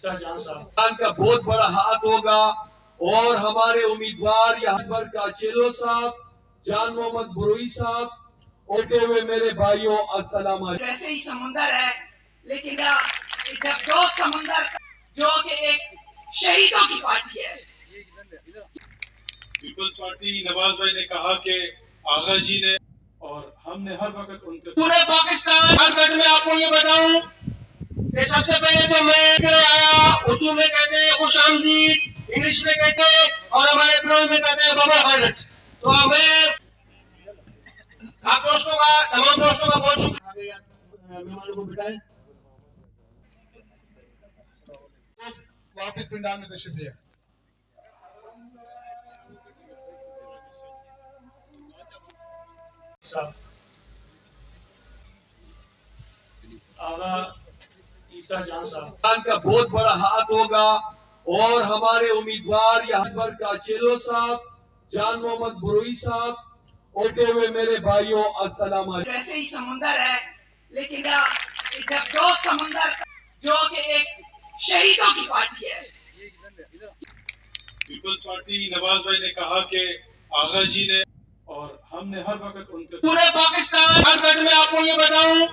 ईसा जान साहब का बहुत बड़ा हाथ होगा और हमारे उम्मीदवार यहाँ काचेलो साहब, जान मोहम्मद बुरोई साहब, होते हुए मेरे भाइयों अस्सलाम वालेकुम। वैसे ही समंदर है, लेकिन जब दो समंदर जो कि एक शहीदों की पार्टी है। पीपल्स पार्टी नवाज भाई ने कहा कि आगा जी ने और हमने हर वक्त उनके पूरे पाकिस्तान हर बेट में आपको ये बताऊं कि सबसे पहले तो मैं आया, उर्दू में कहते हैं खुश आमदीद, इंग्लिश में कहते हैं और हमारे प्रोग्राम में कहते हैं बाबा खैरत। तो हमें आप दोस्तों का, तमाम दोस्तों का बहुत शुक्रिया। मेहमानों को बिठाएं। वापिस पिंडाल में तशरीफ लिया। आगा ईसा जान साहब का बहुत बड़ा हाथ होगा और हमारे उम्मीदवार यहाँ काचेलो साहब, जान मोहम्मद बुरोई साहब, होते हुए मेरे भाइयों अस्सलाम वालेकुम। वैसे ही समंदर है, लेकिन जब दो समंदर जो कि एक शहीदों की पार्टी है। पीपल्स पार्टी नवाज भाई ने कहा कि आगा जी ने और हमने हर वक्त उनके पूरे पाकिस्तान हर बेट में आपको ये बताऊं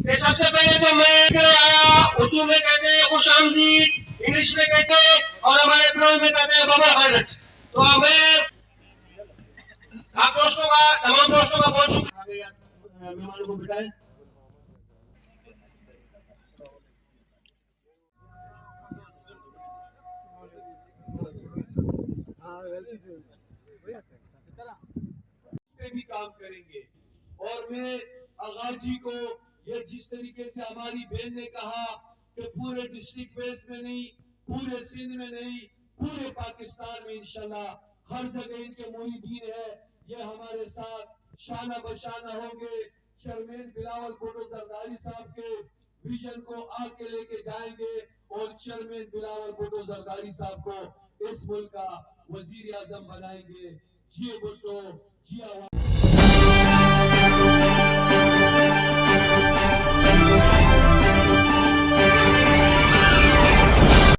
कि सबसे पहले तो मैं आया, उर्दू में कहते हैं खुश आमदीद, इंग्लिश में कहते हैं और हमारे प्रोग्राम में कहते हैं बाबा खैरत। तो हमें आप दोस्तों का, तमाम दोस्तों का बहुत शुक्रिया। मेहमानों को बिठाएं। भी काम करेंगे और मैं आगा जी को ये जिस तरीके से हमारी बहन ने कहा कि पूरे डिस्ट्रिक्ट वेस्ट में नहीं, पूरे सिंध में नहीं, पूरे पाकिस्तान में इंशाल्लाह हर जगह इनके मुरीदीन है। ये हमारे साथ शाना बशाना होंगे। चेयरमैन बिलावल भुट्टो जरदारी साहब के विजन को आगे लेके जाएंगे और चेयरमैन बिलावल भुट्टो जरदारी साहब को इस मुल्क का वजीर आजम बनाएंगे। जी भुट्टो, जी आवाज।